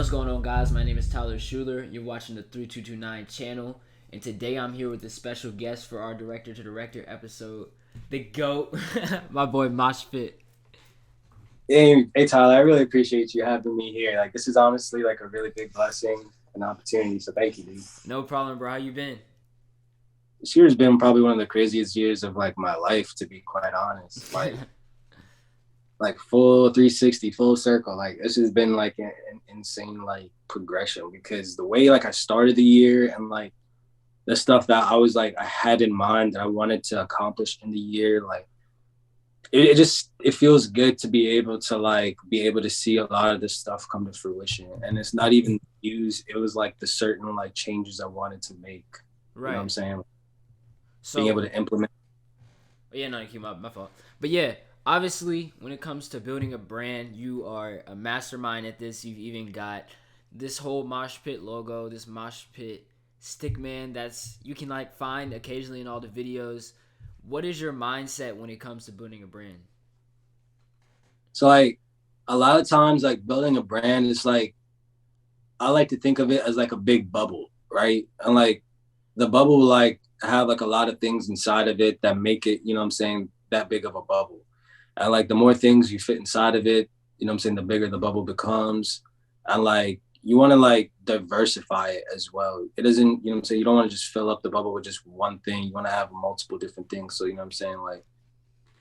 What's going on, guys? My name is Tyler Shuler. You're watching the 3229 channel, and today I'm here with a special guest for our Director to Director episode, the GOAT, my boy Moshpxt. Hey Tyler, I really appreciate you having me here. Like, this is honestly like a really big blessing and opportunity. So thank you, dude. No problem, bro. How you been? This year's been probably one of the craziest years of like my life, to be quite honest. Like full 360, full circle. Like this has been like an insane like progression because the way like I started the year and like the stuff that I was like I had in mind that I wanted to accomplish in the year, like it feels good to be able to see a lot of this stuff come to fruition. And it's not even views, it was like the certain like changes I wanted to make. You know what I'm Right. saying? Being able So, to implement. yeah, no, my fault. But yeah, obviously, when it comes to building a brand, you are a mastermind at this. You've even got this whole Mosh Pit logo, this Mosh Pit stickman that's you can like find occasionally in all the videos. What is your mindset when it comes to building a brand? So like a lot of times like building a brand is like I like to think of it as like a big bubble, right? And like the bubble will like have like a lot of things inside of it that make it, you know what I'm saying, that big of a bubble. And like the more things you fit inside of it, you know what I'm saying, the bigger the bubble becomes. And like you want to like diversify it as well. It doesn't, you know what I'm saying, you don't want to just fill up the bubble with just one thing. You want to have multiple different things. So, you know what I'm saying, like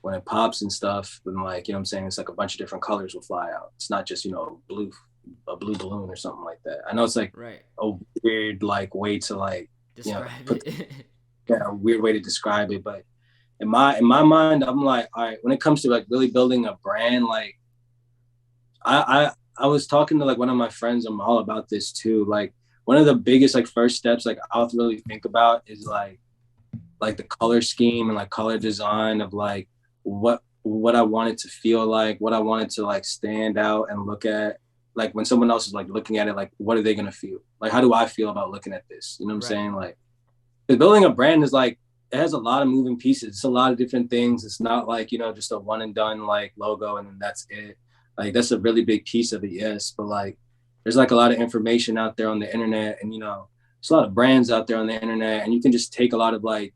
when it pops and stuff, then like, you know what I'm saying, it's like a bunch of different colors will fly out. It's not just, a blue balloon or something like that. I know it's like Right. a weird like way to like, Describe put it. a weird way to describe it. But in my mind, I'm like, all right, when it comes to like really building a brand, like I was talking to like one of my friends, I'm all about this too. Like one of the biggest like first steps like I'll really think about is like the color scheme and like color design of like what I wanted to feel like, what I wanted to like stand out and look at. Like when someone else is like looking at it, like what are they gonna feel? Like how do I feel about looking at this? You know what I'm Right. saying? Like building a brand is like it has a lot of moving pieces. It's a lot of different things. It's not like, just a one and done like logo and then that's it. Like that's a really big piece of it, yes. But like there's like a lot of information out there on the internet and there's a lot of brands out there on the internet and you can just take a lot of like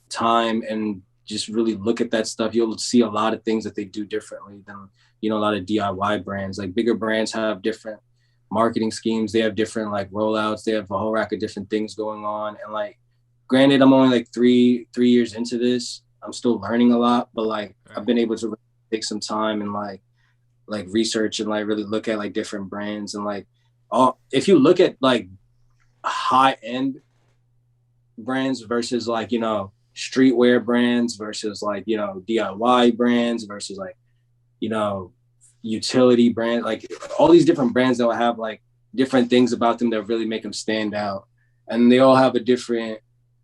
time and just really look at that stuff. You'll see a lot of things that they do differently than, a lot of DIY brands. Like bigger brands have different marketing schemes. They have different like rollouts. They have a whole rack of different things going on. And like, granted, I'm only like three years into this. I'm still learning a lot, but like I've Right. been able to really take some time and like research and like really look at like different brands and like all. If you look at like high end brands versus like streetwear brands versus like DIY brands versus like you know utility brand, like all these different brands that will have like different things about them that really make them stand out, and they all have a different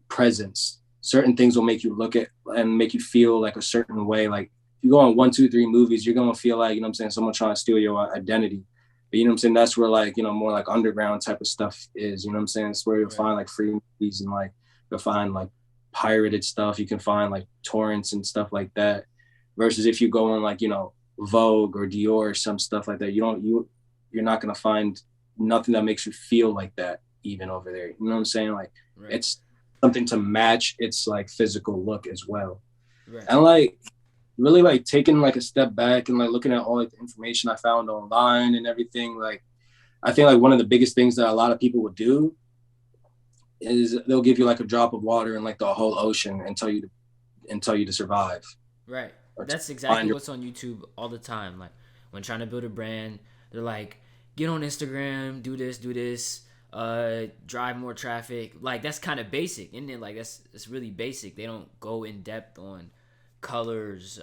presence. Certain things will make you look at and make you feel like a certain way. Like if you go on 1, 2, 3 movies, you're gonna feel like, what I'm saying, someone trying to steal your identity. But what I'm saying, that's where like, more like underground type of stuff is, what I'm saying? It's where you'll Right. find like free movies and like you'll find like pirated stuff. You can find like torrents and stuff like that. Versus if you go on like, Vogue or Dior or some stuff like that, you're not gonna find nothing that makes you feel like that even over there. You know what I'm saying? Like Right. it's something to match its like physical look as well. Right. And like really like taking like a step back and like looking at all like the information I found online and everything, like I think like one of the biggest things that a lot of people would do is they'll give you like a drop of water in like the whole ocean and tell you to survive Right. or to That's exactly find your. what's on YouTube all the time. Like when trying to build a brand, they're like, get on Instagram, do this, drive more traffic. Like that's kind of basic, isn't it? Like it's really basic. They don't go in depth on colors,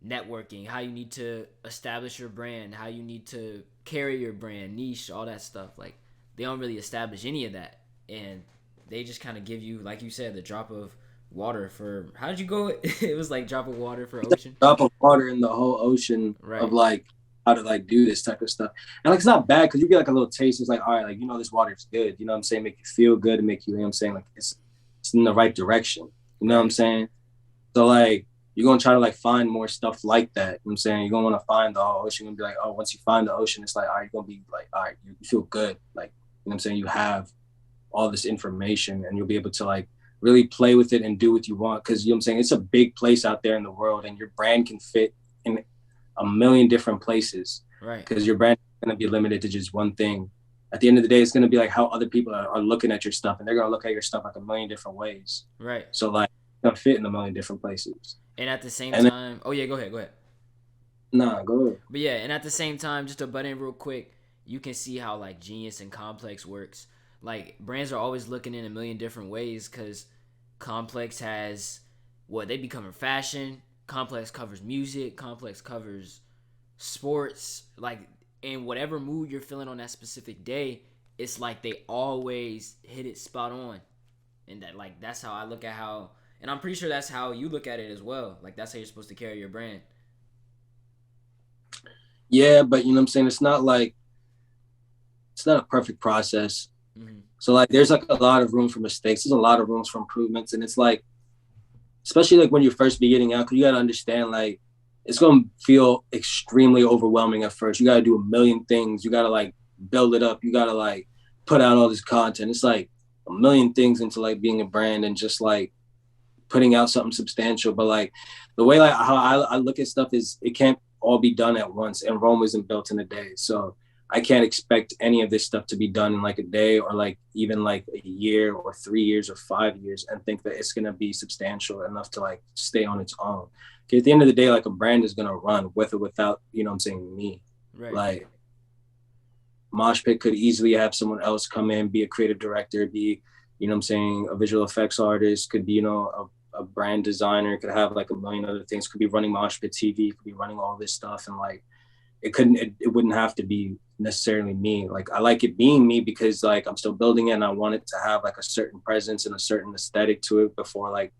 networking, how you need to establish your brand, how you need to carry your brand, niche, all that stuff. Like they don't really establish any of that, and they just kind of give you, like you said, the drop of water for. How did you go? It was like drop of water for ocean. Drop of water in the whole ocean of Right. like how to like do this type of stuff. And like it's not bad because you get like a little taste. It's like, all right, like this water is good. You know what I'm saying? Make you feel good and make you, know what I'm saying, like it's in the right direction. You know what I'm Right. saying? So like you're gonna try to like find more stuff like that. You know what I'm saying? You're gonna want to find the whole ocean. You're gonna be like, oh, once you find the ocean, it's like, all right, you're gonna be like, all right, you feel good. Like, you know what I'm saying? You have all this information and you'll be able to like really play with it and do what you want. Cause you know what I'm saying? It's a big place out there in the world and your brand can fit in a million different places. Right. Cause your brand is gonna be limited to just one thing. At the end of the day, it's gonna be like how other people are looking at your stuff and they're gonna look at your stuff like a million different ways. Right. So like it's gonna fit in a million different places. And at the same And then, time, oh yeah, go ahead, go ahead. nah, go ahead. But yeah, and at the same time, just to butt in real quick, you can see how like Genius and Complex works. Like brands are always looking in a million different ways because Complex has what they be covering fashion. Complex covers music. Complex covers sports. Like in whatever mood you're feeling on that specific day, it's like they always hit it spot on. And that like that's how I look at how, and I'm pretty sure that's how you look at it as well. Like that's how you're supposed to carry your brand. Yeah, but you know what I'm saying? It's not like it's not a perfect process. Mm-hmm. So like there's like a lot of room for mistakes. There's a lot of rooms for improvements. And it's like, especially like when you're first beginning out, because you gotta understand like it's gonna feel extremely overwhelming at first. You gotta do a million things. You gotta like build it up. You gotta like put out all this content. It's like a million things into like being a brand and just like putting out something substantial. But like the way like how I look at stuff is it can't all be done at once, and Rome isn't built in a day. So I can't expect any of this stuff to be done in like a day or like even like a year or 3 years or 5 years and think that it's gonna be substantial enough to like stay on its own. Okay, at the end of the day, like a brand is gonna run with or without, you know what I'm saying, me. Right. Like Moshpxt could easily have someone else come in, be a creative director, be, you know what I'm saying, a visual effects artist, could be, you know, a brand designer, could have like a million other things, could be running Moshpxt TV, could be running all this stuff. And like, it wouldn't have to be necessarily me. Like, I like it being me because like I'm still building it and I want it to have like a certain presence and a certain aesthetic to it before like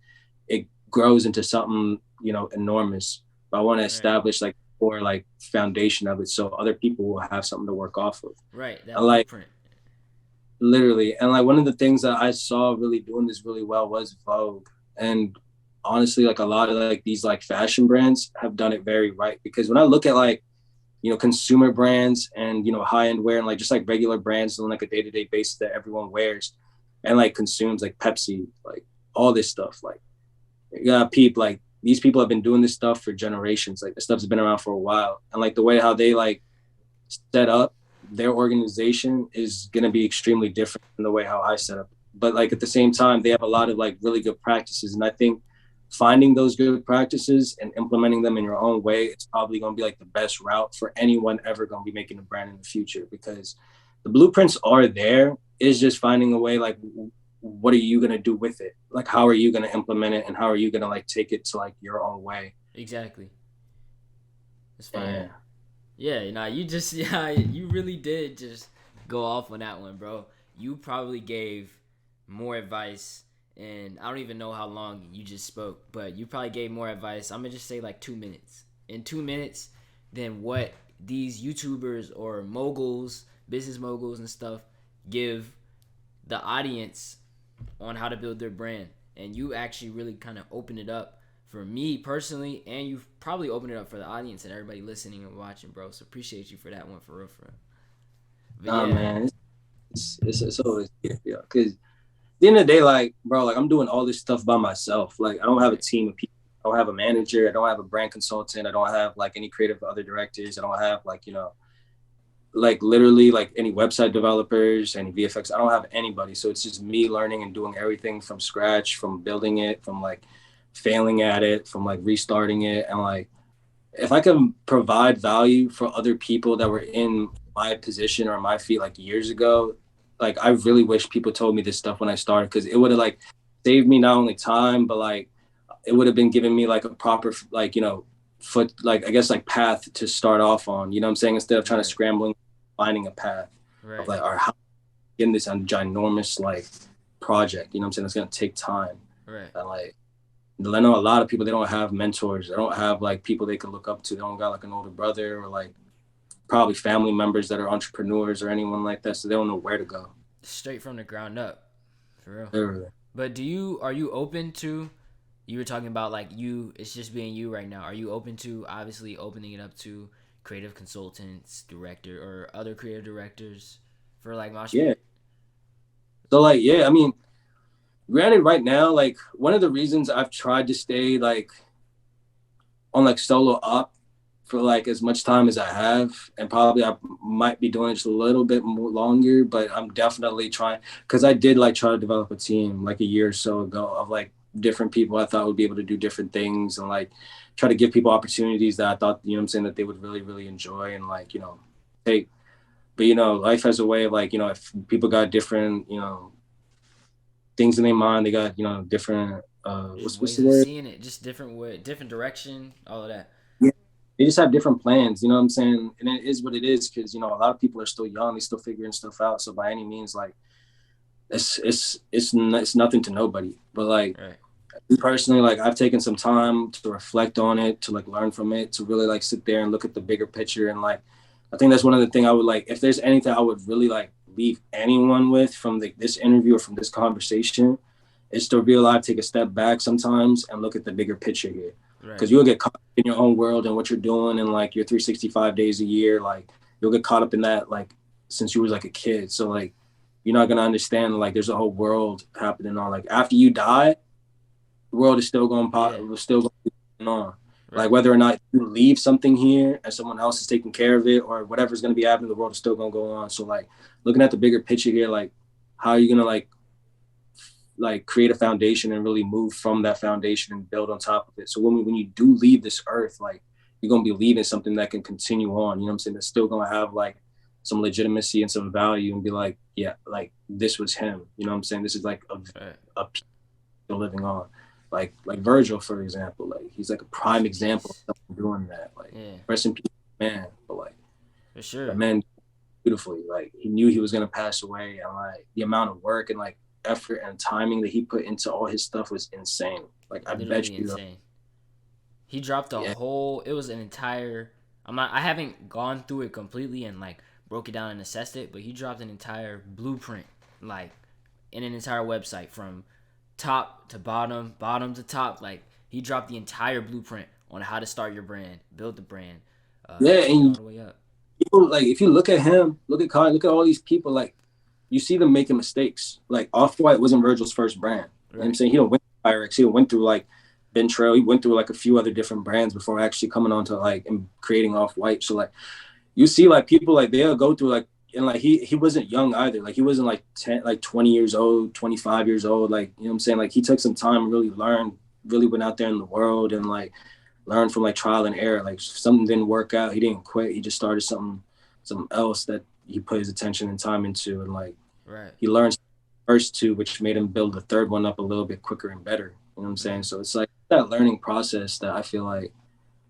it grows into something, you know, enormous. But I want to Right. establish like or like foundation of it so other people will have something to work off of. Right. And That like blueprint. literally, and like one of the things that I saw really doing this really well was Vogue. And honestly, like a lot of like these like fashion brands have done it very right because when I look at like, you know, consumer brands and, you know, high end wear and like just like regular brands on like a day to day basis that everyone wears and like consumes, like Pepsi, like all this stuff. Like, yeah, peep, like these people have been doing this stuff for generations. Like the stuff's been around for a while. And like the way how they like set up their organization is going to be extremely different than the way how I set up. But like at the same time, they have a lot of like really good practices. And I think finding those good practices and implementing them in your own way, it's probably going to be like the best route for anyone ever going to be making a brand in the future because the blueprints are there. It's just finding a way like what are you going to do with it? Like how are you going to implement it and how are you going to like take it to like your own way? Exactly. It's Yeah. fire. Yeah, nah, you just yeah, you really did just go off on that one, bro. You probably gave more advice, and I don't even know how long you just spoke, but you probably gave more advice. I'm gonna just say like 2 minutes. In 2 minutes, than what these YouTubers or moguls, business moguls and stuff give the audience on how to build their brand. And you actually really kind of open it up for me personally, and you've probably opened it up for the audience and everybody listening and watching, bro. So appreciate you for that one, for real, for real. But Nah, yeah, man, it's always yeah. Because at the end of the day, like, bro, like I'm doing all this stuff by myself. Like, I don't have a right, team of people. I don't have a manager. I don't have a brand consultant. I don't have like any creative other directors. I don't have like, you know, like literally like any website developers, any VFX. I don't have anybody. So it's just me learning and doing everything from scratch, from building it, from like failing at it, from like restarting it. And like, if I can provide value for other people that were in my position or my feet like years ago, like I really wish people told me this stuff when I started because it would have like saved me not only time but like it would have been giving me like a proper like, you know, foot like I guess like path to start off on. You know what I'm saying? Instead of trying to right, scrambling, finding a path of right, like, all right, how getting this on ginormous like project. You know what I'm saying? It's gonna take time right. and like I know a lot of people they don't have mentors. They don't have like people they can look up to. They don't got like an older brother or like probably family members that are entrepreneurs or anyone like that. So they don't know where to go. Straight from the ground up, for real. Literally. But are you open to You were talking about like you, it's just being you right now. Are you open to obviously opening it up to creative consultants, director, or other creative directors for like Yeah. Moshpit? So like, yeah, I mean, granted, right now, like one of the reasons I've tried to stay like on like solo up for like as much time as I have, and probably I might be doing it just a little bit more longer, but I'm definitely trying because I did like try to develop a team like a year or so ago of like different people I thought would be able to do different things and like try to give people opportunities that I thought, you know what I'm saying, that they would really, really enjoy and like, you know, take. But you know, life has a way of like, you know, if people got different, you know, things in their mind, they got, you know, different Just what's ways the of word? seeing it, just different way, different direction, all of that. Yeah. They just have different plans, you know what I'm saying? And it is what it is because you know a lot of people are still young, they still figuring stuff out. So by any means, like it's nothing to nobody. But like Right. me personally, like I've taken some time to reflect on it, to like learn from it, to really like sit there and look at the bigger picture. And like I think that's one of the things I would like if there's anything I would really like leave anyone with from this interview or from this conversation is to realize, take a step back sometimes and look at the bigger picture here. Right. Because you'll get caught in your own world and what you're doing and like your 365 days a year. Like you'll get caught up in that like since you was like a kid. So like you're not gonna understand like there's a whole world happening on like after you die, the world is still going Yeah. still going on. Like Right. whether or not you leave something here and someone else is taking care of it or whatever's gonna be happening, the world is still gonna go on. So like looking at the bigger picture here, like how are you gonna like create a foundation and really move from that foundation and build on top of it. So when you do leave this earth, like you're gonna be leaving something that can continue on. You know what I'm saying? That's still gonna have like some legitimacy and some value and be like, yeah, like this was him. You know what I'm saying? This is like Right. a people living on. Like Virgil, for example, like he's like a Rest prime in example peace. of someone doing that. Like Yeah. rest in peace, man. But like For that sure. man beautifully. Like he knew he was gonna pass away, and like the amount of work and like effort and timing that he put into all his stuff was insane. Like I bet Literally you, insane. He dropped a yeah, whole. It was an entire. I'm not. I haven't gone through it completely and like broke it down and assessed it, but he dropped an entire blueprint, like in an entire website from top to bottom, bottom to top. Like he dropped the entire blueprint on how to start your brand, build the brand, yeah. take it all And the way up. people like if you look at him, look at Kai, look at all these people, like you see them making mistakes. Like Off White wasn't Virgil's first brand. You know what I'm Right. saying he don't went through Pyrex, he went through like Ben Trail, he went through like a few other different brands before actually coming on to like and creating Off White. So like you see like people like they'll go through like and like he wasn't young either. Like he wasn't like 10 like 20 years old, 25 years old. Like, you know what I'm saying? Like he took some time, really learned, really went out there in the world and like learned from like trial and error. Like if something didn't work out, he didn't quit. He just started something else that he put his attention and time into and like Right. he learned first two, which made him build the third one up a little bit quicker and better. You know what I'm Yeah. saying? So it's like that learning process that I feel like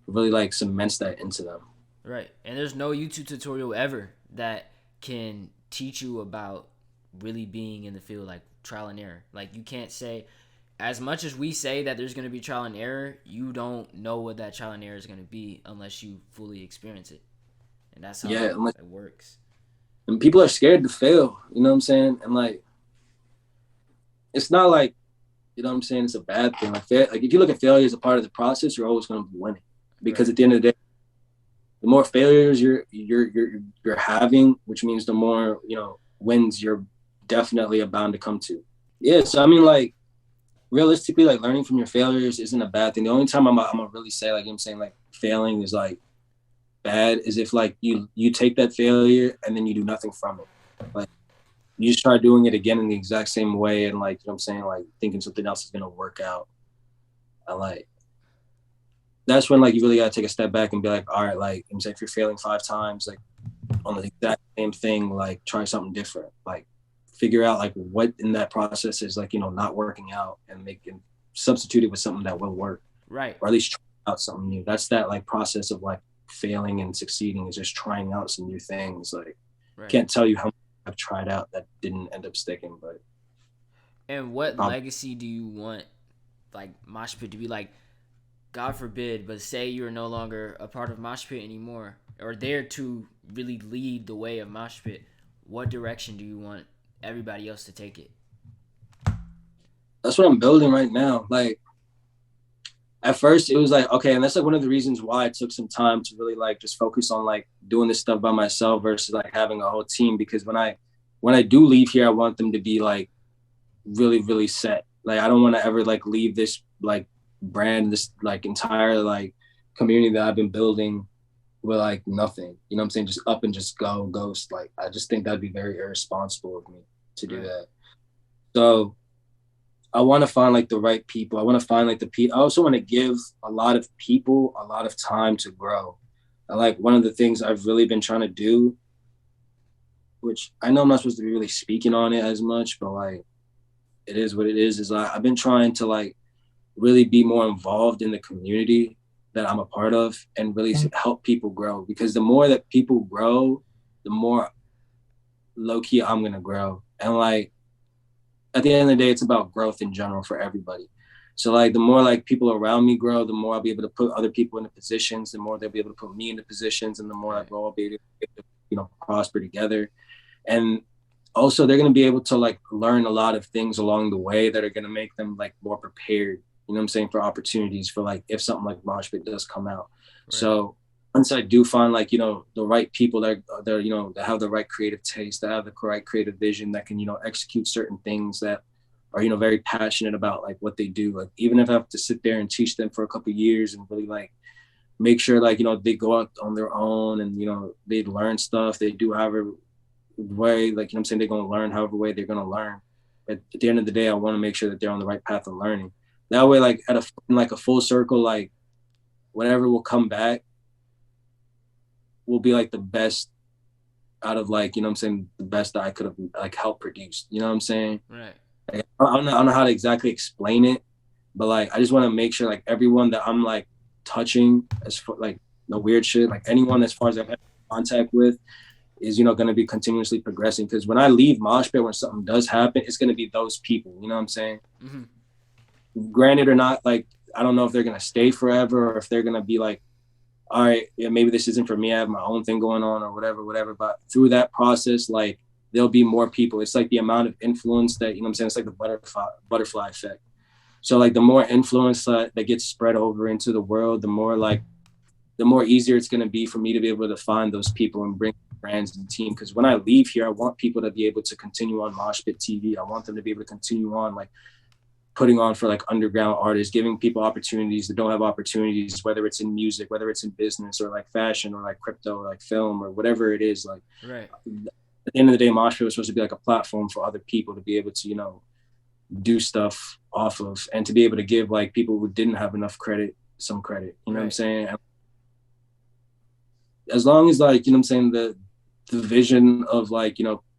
really like cements that into them. Right. And there's no YouTube tutorial ever that can teach you about really being in the field, like trial and error. Like you can't say, as much as we say that there's going to be trial and error, you don't know what that trial and error is going to be unless you fully experience it. And that's how Yeah, and like it works. and people are scared to fail. You know what I'm saying? And like it's not like you know what I'm saying. It's a bad thing. Like if you look at failure as a part of the process, you're always going to be winning because Right. at the end of the day, the more failures you're having, which means the more you know wins you're definitely bound to come to. Yeah, so I mean, like realistically, like learning from your failures isn't a bad thing. The only time I'm gonna really say like you know what I'm saying like failing is like bad is if like you take that failure and then you do nothing from it. Like you just try doing it again in the exact same way and like you know what I'm saying like thinking something else is gonna work out. I like that's when like you really gotta take a step back and be like, all right, like I'm saying if you're failing 5 times, like on the exact same thing, like try something different. Like figure out like what in that process is like, you know, not working out and substitute it with something that will work. Right. Or at least try out something new. That's that like process of like failing and succeeding is just trying out some new things. Like Right. can't tell you how much I've tried out that didn't end up sticking, but And what um, legacy do you want, like, Mosh Pit to be like? God forbid, but say you're no longer a part of Mosh Pit anymore, or there to really lead the way of Mosh Pit. What direction do you want everybody else to take it? that's what I'm building right now. Like at first it was like, okay, and that's like one of the reasons why it took some time to really like just focus on like doing this stuff by myself versus like having a whole team. Because when I do leave here, I want them to be like really, really set. Like I don't want to ever like leave this like brand, this like entire like community that I've been building with like nothing. You know what I'm saying? Just up and just go ghost. Like I just think that'd be very irresponsible of me to do Right. that. So I want to find like the right people. I want to find like the people. I also want to give a lot of people a lot of time to grow. And like one of the things I've really been trying to do, which I know I'm not supposed to be really speaking on it as much, but like it is what it is like I've been trying to like really be more involved in the community that I'm a part of and really help people grow. Because the more that people grow, the more low key I'm gonna grow. And like at the end of the day, it's about growth in general for everybody. So like the more like people around me grow, the more I'll be able to put other people into positions, the more they'll be able to put me into positions, and the more I Right. grow, I'll be able to, prosper together. And also they're gonna be able to like learn a lot of things along the way that are gonna make them like more prepared, you know what I'm saying, for opportunities for like if something like Moshpit does come out. Right. So once I do find like, the right people that that have the right creative taste, that have the right creative vision, that can, execute certain things, that are, very passionate about like what they do. Like even if I have to sit there and teach them for a couple of years and really like make sure like, they go out on their own and, they learn stuff, they do however way, like, I'm saying, they're going to learn however way they're going to learn. At the end of the day, I want to make sure that they're on the right path of learning. That way, like in like a full circle, like whatever will come back will be like the best out of like, I'm saying, the best that I could have like helped produce. You know what I'm saying? Right. Like, I don't know how to exactly explain it, but like I just want to make sure like everyone that I'm like touching, as for like no weird shit, like anyone as far as I've had contact with, is going to be continuously progressing. Because when I leave Moshpit, when something does happen, it's going to be those people. You know what I'm saying? Mm-hmm. Granted or not, like I don't know if they're going to stay forever or if they're going to be like, all right, yeah, maybe this isn't for me. I have my own thing going on or whatever. But through that process, like there'll be more people. It's like the amount of influence that, I'm saying, it's like the butterfly effect. So like the more influence that gets spread over into the world, the more easier it's going to be for me to be able to find those people and bring brands and team. Because when I leave here, I want people to be able to continue on Moshpit TV. I want them to be able to continue on like putting on for like underground artists, giving people opportunities that don't have opportunities, whether it's in music, whether it's in business or like fashion or like crypto or like film or whatever it is. Like Right. at the end of the day, Moshpit was supposed to be like a platform for other people to be able to, do stuff off of, and to be able to give like people who didn't have enough credit some credit. You know what I'm Right. saying? As long as like, what I'm saying, the vision of like,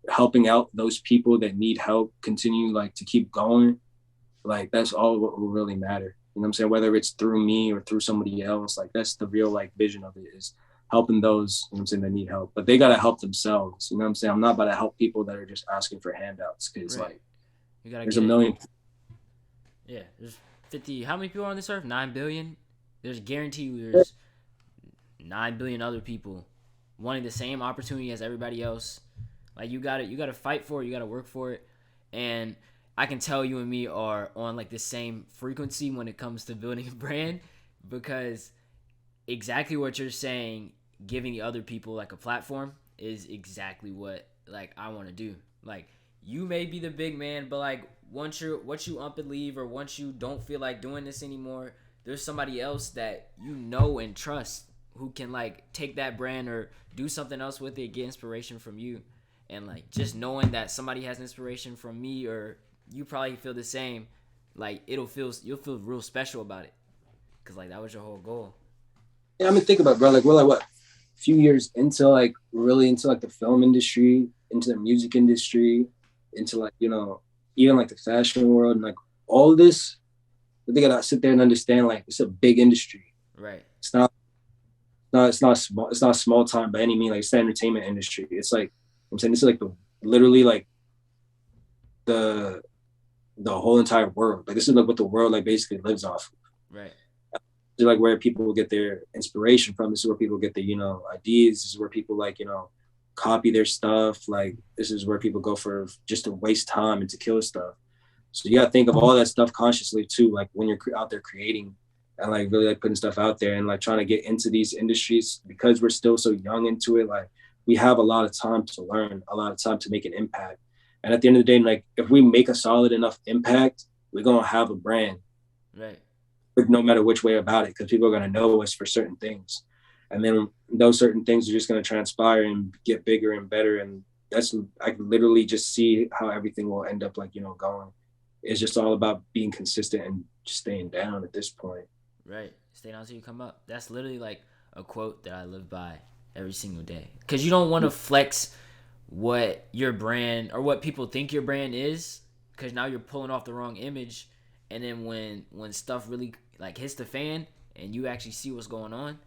helping out those people that need help continue like to keep going, like that's all what will really matter. You know what I'm saying? Whether it's through me or through somebody else, like that's the real like vision of it, is helping those, what I'm saying, that need help. But they gotta help themselves. You know what I'm saying? I'm not about to help people that are just asking for handouts, because Right. like You gotta there's a get it. million. Yeah. There's 50. How many people are on this earth? 9 billion. There's guaranteed there's 9 billion other people wanting the same opportunity as everybody else. Like you got to You got to fight for it. You got to work for it. And I can tell you and me are on like the same frequency when it comes to building a brand, because exactly what you're saying, giving the other people like a platform, is exactly what like I want to do. Like you may be the big man, but like once you up and leave, or once you don't feel like doing this anymore, there's somebody else that you know and trust who can like take that brand or do something else with it, get inspiration from you. And like just knowing that somebody has inspiration from me, or you probably feel the same, like you'll feel real special about it, because like that was your whole goal. Yeah, I mean, think about it, bro. Like we're like what, a few years into like really into like the film industry, into the music industry, into like even like the fashion world, and like all of this. They gotta sit there and understand like it's a big industry. Right. It's not it's not small. It's not small time by any means. Like it's the entertainment industry. It's like I'm saying, this is like the literally like the the whole entire world. Like this is like what the world like basically lives off of. Right. This is like where people get their inspiration from. This is where people get their ideas. This is where people like copy their stuff. Like this is where people go for just to waste time and to kill stuff. So you got to think of all that stuff consciously too. Like when you're out there creating and like really like putting stuff out there and like trying to get into these industries because we're still so young into it. Like we have a lot of time to learn, a lot of time to make an impact. And at the end of the day, like if we make a solid enough impact, we're gonna have a brand, Right. no matter which way about it, because people are gonna know us for certain things. And then those certain things are just gonna transpire and get bigger and better. And that's I can literally just see how everything will end up like, going. It's just all about being consistent and just staying down at this point. Right. Stay down till you come up. That's literally like a quote that I live by every single day. Because you don't want to flex what your brand or what people think your brand is, because now you're pulling off the wrong image. And then when stuff really like hits the fan and you actually see what's going on,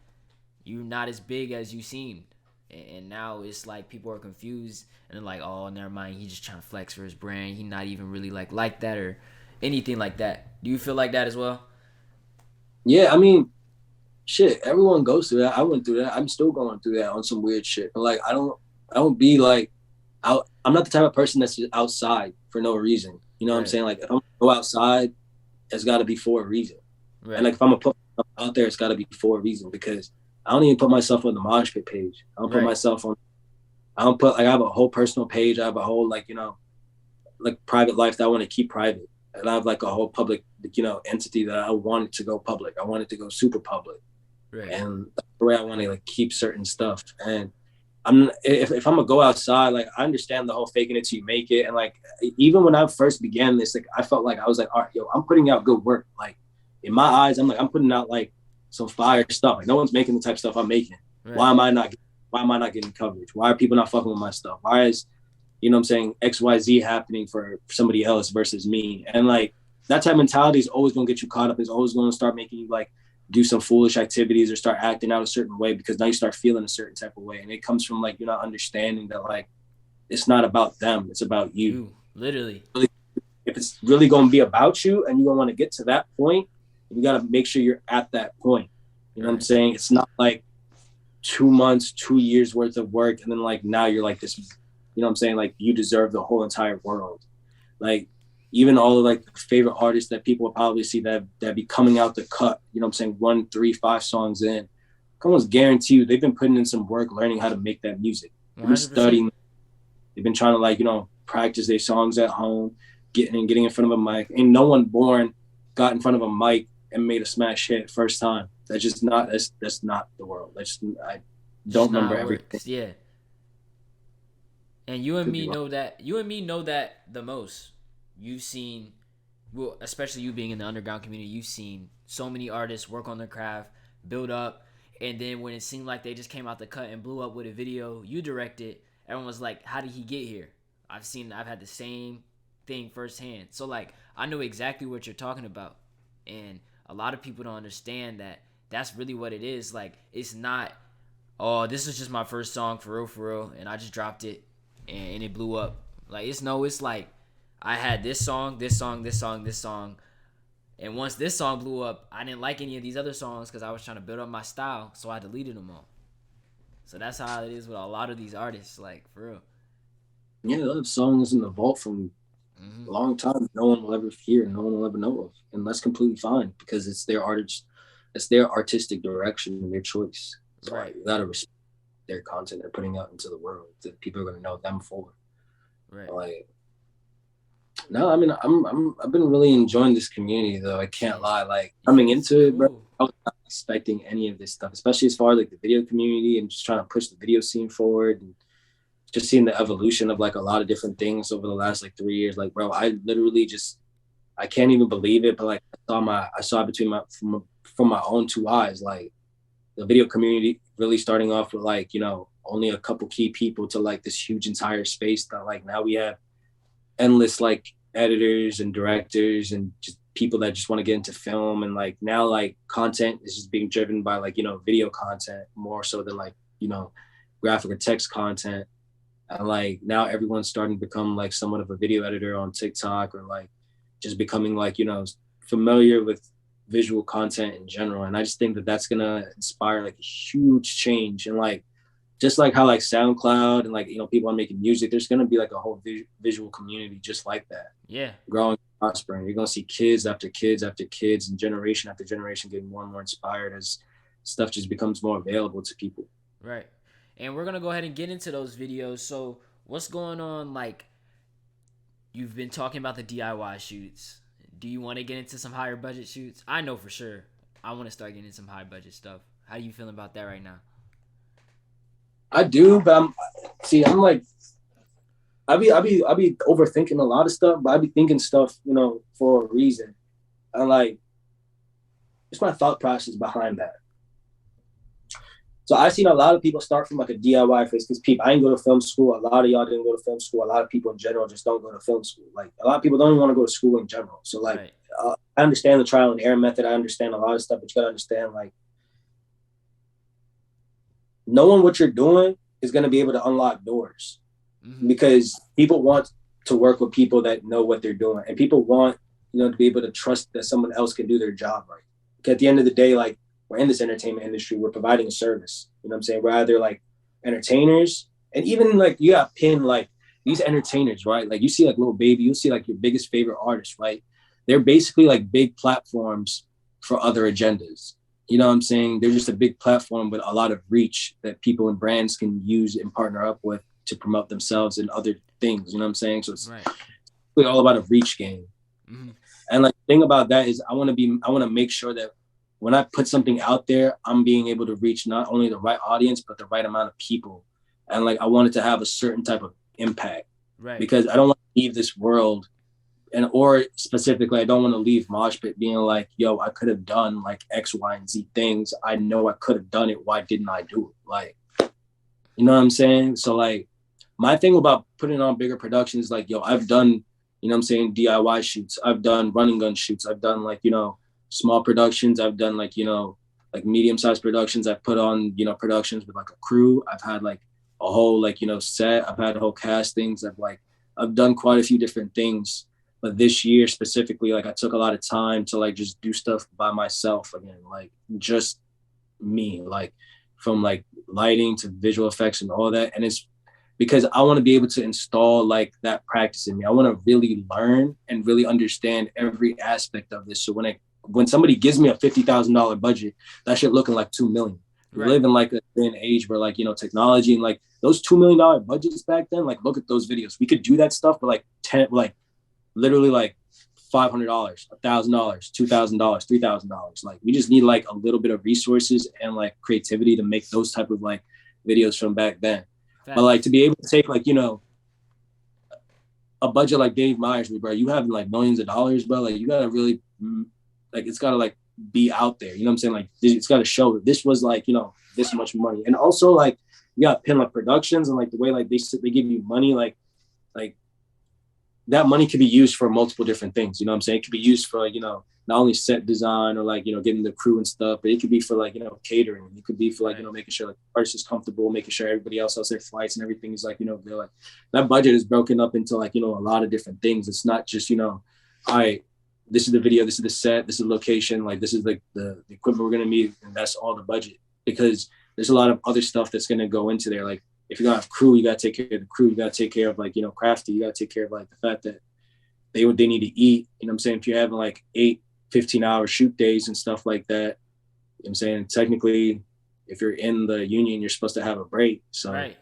you're not as big as you seemed. And now it's like people are confused and they're like, oh, never mind. He's just trying to flex for his brand. He's not even really like that or anything like that. Do you feel like that as well? Yeah, I mean, shit, everyone goes through that. I went through that. I'm still going through that on some weird shit. But like I don't be like I'm not the type of person that's just outside for no reason. You know what I'm Right. saying? Like if I'm gonna go outside, it's gotta be for a reason. And Right. like if I'm gonna put myself out there, it's gotta be for a reason because I don't even put myself on the Moshpxt page. I don't put Right. myself on I don't put like I have a whole personal page. I have a whole like, like private life that I want to keep private. And I have like a whole public, entity that I wanted to go public. I wanted to go super public. Right. And that's the way I want to like keep certain stuff. And if I'm gonna go outside, like I understand the whole faking it till you make it. And like even when I first began this, like I felt like I was like, all right, yo, I'm putting out good work. Like in my eyes, I'm putting out like some fire stuff. Like no one's making the type of stuff I'm making. Why Right. am I not why am I not getting coverage? Why are people not fucking with my stuff? Why is what I'm saying, XYZ happening for somebody else versus me? And like that type of mentality is always gonna get you caught up, is always gonna start making you like do some foolish activities or start acting out a certain way because now you start feeling a certain type of way. And it comes from like you're not understanding that like it's not about them, it's about you. You literally. If it's really gonna be about you and you're gonna want to get to that point, you gotta make sure you're at that point. You know what I'm Right. saying? It's not like 2 months, 2 years worth of work, and then like now you're like this, what I'm saying? Like you deserve the whole entire world. Like even all of like favorite artists that people will probably see that be coming out the cut, what I'm saying, 1, 3, 5 songs in. I almost guarantee you they've been putting in some work learning how to make that music. They've been 100%. studying, they've been trying to like, practice their songs at home, getting in front of a mic. And no one born got in front of a mic and made a smash hit first time. That's not the world. I don't Just not remember how it everything. works. Yeah. And you and Could be me wrong. know that. You and me know that the most. You've seen, well, especially you being in the underground community, you've seen so many artists work on their craft, build up, and then when it seemed like they just came out the cut and blew up with a video you directed, everyone was like, "How did he get here?" I've had the same thing firsthand. So like, I know exactly what you're talking about, and a lot of people don't understand that. That's really what it is. Like, it's not, oh, this is just my first song for real, and I just dropped it and it blew up. Like it's no, it's like I had this song, this song, this song, this song, and once this song blew up, I didn't like any of these other songs because I was trying to build up my style, so I deleted them all. So that's how it is with a lot of these artists, like for real. Yeah, those songs in the vault from Hmm. a long time no one will ever hear, no one will ever know of. And that's completely fine because it's their artistic direction and their choice. So like, Right, you gotta respect their content they're putting out into the world that people are gonna know them for. right. Like no, I mean I've been really enjoying this community though. I can't Yeah, lie. Like yeah, coming it's into it, bro, cool. I was not expecting any of this stuff, especially as far as like the video community and just trying to push the video scene forward and just seeing the evolution of like a lot of different things over the last like 3 years. Like, bro, I literally just I can't even believe it, but like I saw it between my from my own two eyes. Like the video community really starting off with like only a couple key people to like this huge entire space that like now we have endless like editors and directors and just people that just want to get into film. And like now like content is just being driven by like video content more so than like graphic or text content. And like now everyone's starting to become like somewhat of a video editor on TikTok or like just becoming like familiar with visual content in general. And I just think that that's gonna inspire like a huge change. And like just like how like SoundCloud and like people are making music, there's gonna be like a whole visual community just like that Yeah, growing prospering. You're gonna see kids after kids after kids and generation after generation getting more and more inspired as stuff just becomes more available to people. Right. And we're gonna go ahead and get into those videos. So what's going on? Like, you've been talking about the DIY shoots. Do you want to get into some higher budget shoots? I know for sure. I want to start getting some high budget stuff. How do you feel about that right now? I do, but I'm like, I be overthinking a lot of stuff, but I be thinking stuff, for a reason. And like, it's my thought process behind that. So I've seen a lot of people start from like a DIY phase because I didn't go to film school. A lot of y'all didn't go to film school. A lot of people in general just don't go to film school. Like a lot of people don't even want to go to school in general. So like, Right. I understand the trial and error method. I understand a lot of stuff, but you gotta understand like, knowing what you're doing is gonna be able to unlock doors because people want to work with people that know what they're doing, and people want to be able to trust that someone else can do their job right. Because at the end of the day, like we're in this entertainment industry, we're providing a service. You know what I'm saying? We're either like entertainers, and even like you got pin like these entertainers, right? Like you see like Lil Baby, you'll see like your biggest favorite artists, right? They're basically like big platforms for other agendas. You know what I'm saying? They're just a big platform with a lot of reach that people and brands can use and partner up with to promote themselves and other things. You know what I'm saying? So it's Right. really all about a reach game. Mm-hmm. And like the thing about that is I want to make sure that when I put something out there, I'm being able to reach not only the right audience, but the right amount of people. And like, I want it to have a certain type of impact. Right. Because I don't want to leave this world or specifically, I don't want to leave Moshpxt being like, yo, I could have done like X, Y, and Z things. I know I could have done it. Why didn't I do it? Like, you know what I'm saying? So like, my thing about putting on bigger productions, like, yo, I've done, DIY shoots. I've done running gun shoots. I've done like, small productions. I've done like, like medium-sized productions. I've put on, productions with like a crew. I've had like a whole like, set. I've had whole castings. I've done quite a few different things. But this year specifically, like I took a lot of time to like just do stuff by myself again, like just me, like from like lighting to visual effects and all that. And it's because I want to be able to install like that practice in me. I want to really learn and really understand every aspect of this. So when somebody gives me a $50,000 budget, that shit looking like 2 million. We live in like an age where like, technology and like those $2 million budgets back then, like look at those videos. We could do that stuff for like literally like $500, $1,000, $2,000, $3,000. Like we just need like a little bit of resources and like creativity to make those type of like videos from back then. But like to be able to take like, a budget like Dave Myers, bro, you have like millions of dollars, bro. Like you gotta really like it's gotta like be out there. You know what I'm saying? Like it's gotta show that this was like, this much money. And also like you got pin like productions and like the way like they give you money, like that money could be used for multiple different things. You know what I'm saying? It could be used for like, not only set design or like, getting the crew and stuff, but it could be for like, catering. It could be for like, making sure like the artist is comfortable, making sure everybody else has their flights and everything is like, they're like, that budget is broken up into like, a lot of different things. It's not just, all right, this is the video, this is the set, this is the location, like this is like the equipment we're going to need. And that's all the budget, because there's a lot of other stuff that's going to go into there. Like, if you're gonna have crew, you gotta take care of the crew. You gotta take care of like, crafty. You gotta take care of like the fact that they need to eat. You know what I'm saying? If you're having like 15-hour shoot days and stuff like that, you know what I'm saying? Technically, if you're in the union, you're supposed to have a break. So I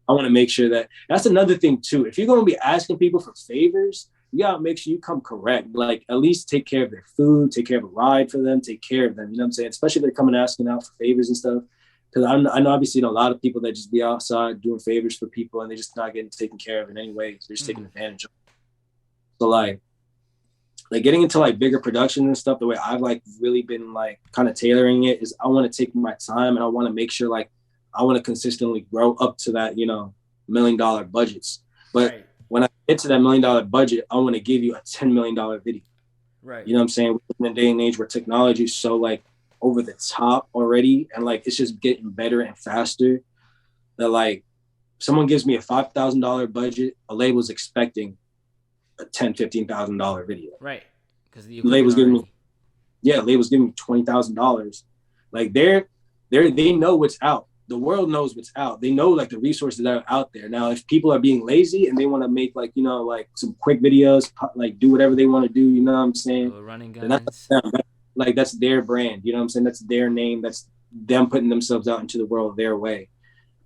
want to make sure that's another thing too. If you're gonna be asking people for favors, you gotta make sure you come correct. Like at least take care of their food, take care of a ride for them, take care of them. You know what I'm saying? Especially if they're coming asking out for favors and stuff. Because I know I've seen a lot of people that just be outside doing favors for people and they're just not getting taken care of in any way. They're just taking advantage of it. So like getting into like bigger production and stuff, the way I've like really been like kind of tailoring it is I want to take my time and I want to make sure like I want to consistently grow up to that, $1 million budgets. But when I get to that $1 million budget, I want to give you a $10 million video. Right. You know what I'm saying? In a day and age where technology is so like over the top already and like it's just getting better and faster, that like someone gives me a $5,000 budget, a label's expecting a $10,000-$15,000 video. Right. Because the label's giving me $20,000. Like they know what's out. the world knows what's out. They know like the resources that are out there. Now, if people are being lazy and they want to make like, you know, like some quick videos, like do whatever they want to do, you know what I'm saying? Running Then that's guns. them. Like that's their brand, you know what I'm saying? That's their name. That's them putting themselves out into the world their way.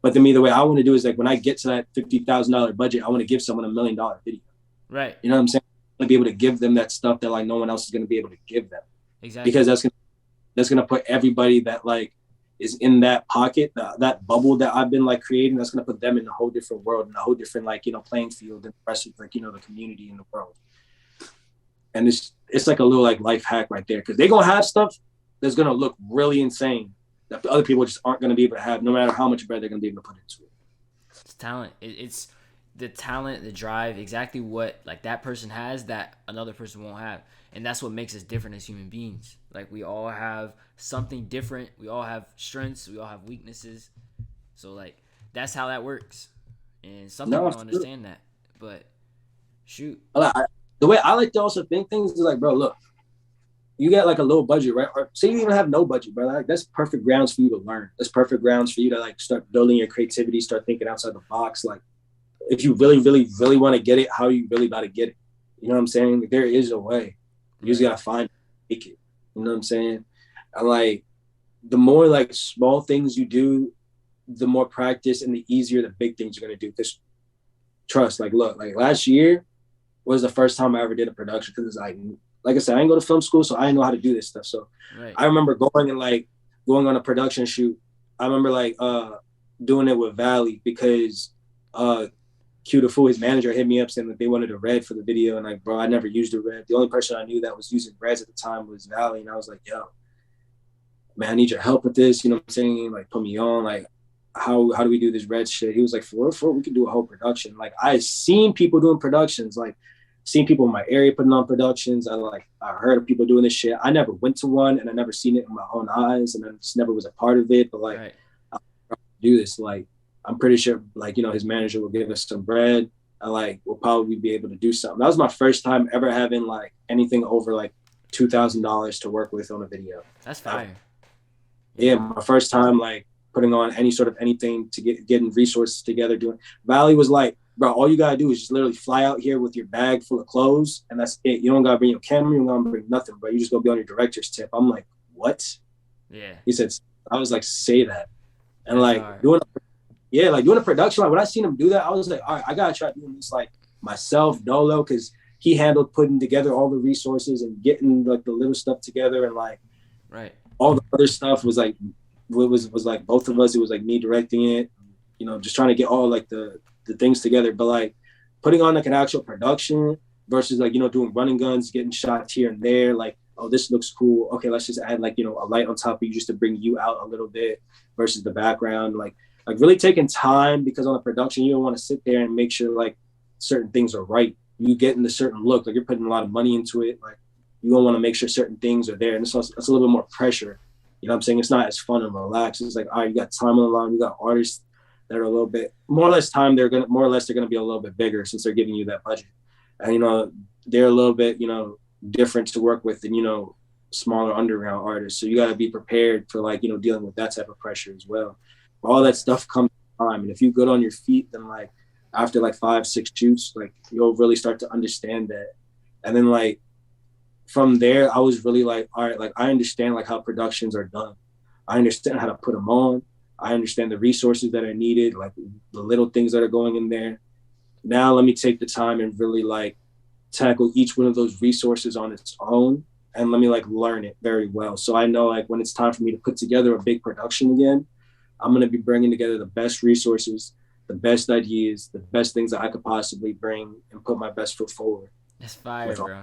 But to me, the way I want to do is like when I get to that $50,000 budget, I want to give someone $1 million video. Right. You know what I'm saying? I want to be able to give them that stuff that like no one else is going to be able to give them. Exactly. Because that's gonna put everybody that like is in that pocket, that bubble that I've been like creating, that's gonna put them in a whole different world, in a whole different like, you know, playing field than the rest of like, you know, the community in the world. And it's like a little like life hack right there, because they're gonna have stuff that's gonna look really insane that the other people just aren't gonna be able to have, no matter how much bread they're gonna be able to put into it. It's talent. It's the talent, the drive, exactly what like that person has that another person won't have, and that's what makes us different as human beings. Like we all have something different. We all have strengths. We all have weaknesses. So like that's how that works, and some people don't understand that. But shoot, the way I like to also think things is like, bro, look, you get like a low budget, right? Or say you even have no budget, bro. Like that's perfect grounds for you to learn. That's perfect grounds for you to like start building your creativity, start thinking outside the box. Like if you really, really, really want to get it, how are you really about to get it? You know what I'm saying? Like, there is a way. You just gotta find it, make it. You know what I'm saying? And like the more like small things you do, the more practice and the easier the big things you're gonna do. Because trust, like look, like last year was the first time I ever did a production, because it's like I said, I didn't go to film school, so I didn't know how to do this stuff. So I remember going on a production shoot. I remember like doing it with Valley, because Q the Fool, his manager, hit me up saying that they wanted a red for the video, and like, bro, I never used a red. The only person I knew that was using reds at the time was Valley, and I was like, yo, man, I need your help with this. You know what I'm saying? Like, put me on. Like, how do we do this red shit? He was like, for we could do a whole production. Like, I seen people doing productions, like seen people in my area putting on productions. I heard of people doing this shit. I never went to one, and I never seen it in my own eyes, and I just never was a part of it. But like, I'll do this. Like, I'm pretty sure, like, you know, his manager will give us some bread. I like, we'll probably be able to do something. That was my first time ever having like anything over like $2,000 to work with on a video. That's fire. Yeah, my first time like putting on any sort of anything to getting resources together. Doing Valley was like, bro, all you gotta do is just literally fly out here with your bag full of clothes, and that's it. You don't gotta bring your camera, you don't gotta bring nothing, bro. You just go be on your director's tip. I'm like, what? Yeah. He said, I was like, say that. And that's like doing a production, like when I seen him do that, I was like, all right, I gotta try doing this like myself, dolo, because he handled putting together all the resources and getting like the little stuff together, and like all the other stuff was like was like both of us. It was like me directing it, you know, just trying to get all like the things together. But like putting on like an actual production versus like, you know, doing running guns, getting shots here and there, like, oh, this looks cool. Okay, let's just add like, you know, a light on top of you just to bring you out a little bit versus the background. Like really taking time, because on a production, you don't want to sit there and make sure like certain things are right. You get in a certain look, like you're putting a lot of money into it. Like you don't want to make sure certain things are there. And it's a little bit more pressure. You know what I'm saying? It's not as fun and relaxed. It's like, all right, you got time on the line. You got artists that are a little bit more or less time. They're going to be a little bit bigger since they're giving you that budget. And, you know, they're a little bit, you know, different to work with than, you know, smaller underground artists. So you got to be prepared for like, you know, dealing with that type of pressure as well. All that stuff comes with time. And if you're good on your feet, then like after like 5-6 shoots, like you'll really start to understand that. And then like from there, I was really like, all right, like I understand like how productions are done. I understand how to put them on. I understand the resources that are needed, like the little things that are going in there. Now let me take the time and really like tackle each one of those resources on its own, and let me like learn it very well. So I know like when it's time for me to put together a big production again, I'm going to be bringing together the best resources, the best ideas, the best things that I could possibly bring, and put my best foot forward. That's fire, bro.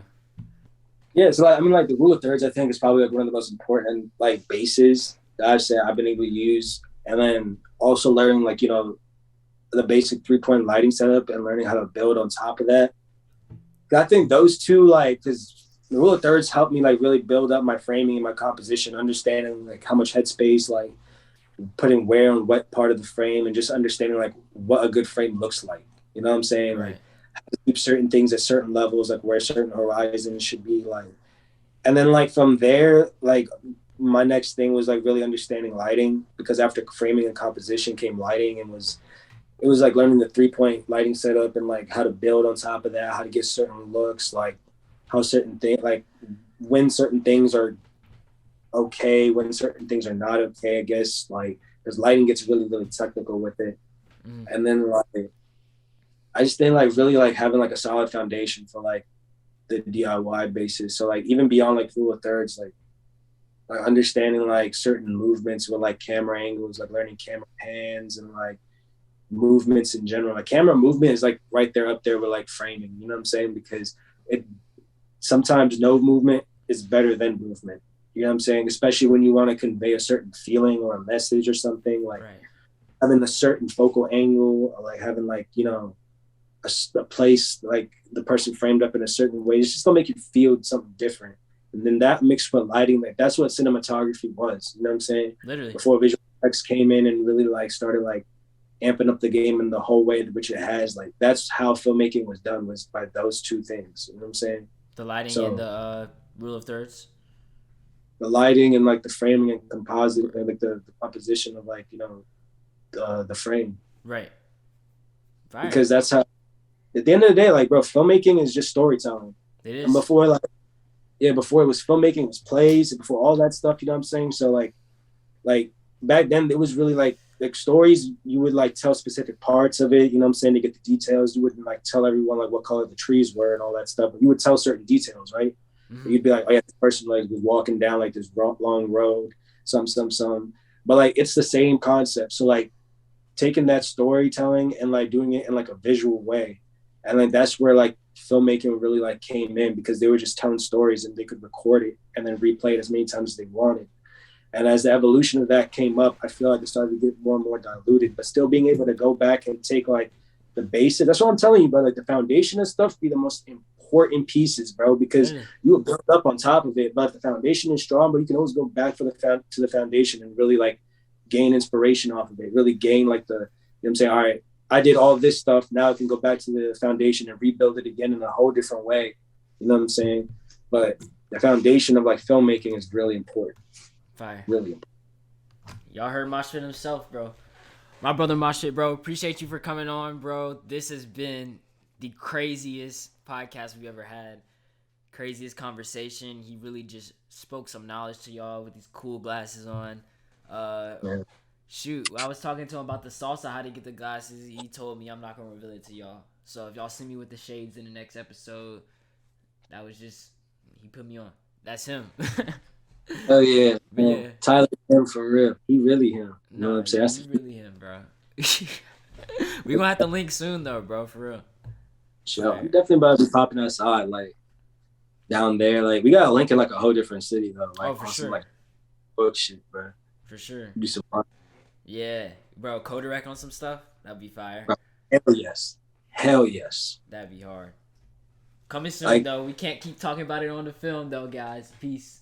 Yeah, so like, I mean, like the rule of thirds, I think is probably like one of the most important like bases that I've been able to use. And then also learning like, you know, the basic 3-point lighting setup and learning how to build on top of that. I think those two, like, because the rule of thirds helped me like really build up my framing and my composition, understanding like how much headspace, like putting where on what part of the frame, and just understanding like what a good frame looks like. You know what I'm saying? Like how to keep certain things at certain levels, like where certain horizons should be, like. And then like from there, like my next thing was like really understanding lighting, because after framing and composition came lighting, and it was like learning the 3 point lighting setup and like how to build on top of that, how to get certain looks, like how certain things, like when certain things are okay, when certain things are not okay, I guess, like because lighting gets really, really technical with it. Mm. And then like I just think like really like having like a solid foundation for like the DIY basis. So like even beyond like rule of thirds, like understanding like certain movements with like camera angles, like learning camera pans and like movements in general. Like camera movement is like right there up there with like framing, you know what I'm saying? Because it sometimes no movement is better than movement. You know what I'm saying? Especially when you want to convey a certain feeling or a message or something, like Right. having a certain focal angle, or like having like, you know, a place like the person framed up in a certain way. It's just gonna make you feel something different. And then that mixed with lighting, like that's what cinematography was. You know what I'm saying? Literally. Before visual effects came in and really like started like amping up the game in the whole way which it has. Like that's how filmmaking was done, was by those two things. You know what I'm saying? The lighting and So the rule of thirds. the lighting and like the framing and composite, and like the composition of like, you know, the frame, Right. Fire. because that's how at the end of the day, like bro, filmmaking is just storytelling. It And is. before like yeah, before it was filmmaking, it was plays, before all that stuff, you know what I'm saying? So like back then it was really like stories, you would like tell specific parts of it, you know what I'm saying, to get the details. You wouldn't like tell everyone like what color the trees were and all that stuff, but you would tell certain details, right? Mm-hmm. You'd be like, oh yeah, this person like was walking down like this long road, some. But like it's the same concept. So like taking that storytelling and like doing it in like a visual way. And like that's where like filmmaking really like came in, because they were just telling stories and they could record it and then replay it as many times as they wanted. And as the evolution of that came up, I feel like it started to get more and more diluted, but still being able to go back and take like the basics. That's what I'm telling you, but like the foundation of stuff be the most important pieces, bro, because Literally. you will build up on top of it. But the foundation is strong, but you can always go back to the foundation and really like gain inspiration off of it, really gain like you know what I'm saying? All right, I did all this stuff. Now I can go back to the foundation and rebuild it again in a whole different way. You know what I'm saying? But the foundation of like filmmaking is really important. Fire. Really important. Y'all heard Moshpit himself, bro. My brother Moshpit, bro. Appreciate you for coming on, bro. This has been the craziest podcast we've ever had. Craziest conversation. He really just spoke some knowledge to y'all with these cool glasses on. Yeah. Shoot, I was talking to him about the salsa, how to get the glasses. He told me I'm not gonna reveal it to y'all. So if y'all see me with the shades in the next episode, that was just he put me on. That's him. Oh yeah, But man. yeah, Tyler him for real. He really him. You know what nah, I'm saying? That's you really him, bro. We gonna have to link soon though, bro, for real. sure. I'm Fire. definitely about to be popping outside, like down there. Like we got a link in like a whole different city though, Oh, like for on some sure, like book shit, bro. for sure. Do some Yeah, bro, co-direct on some stuff. That'd be fire. bro. Hell yes. Hell yes. That'd be hard. Coming soon Like though. We can't keep talking about it on the film though, guys. Peace.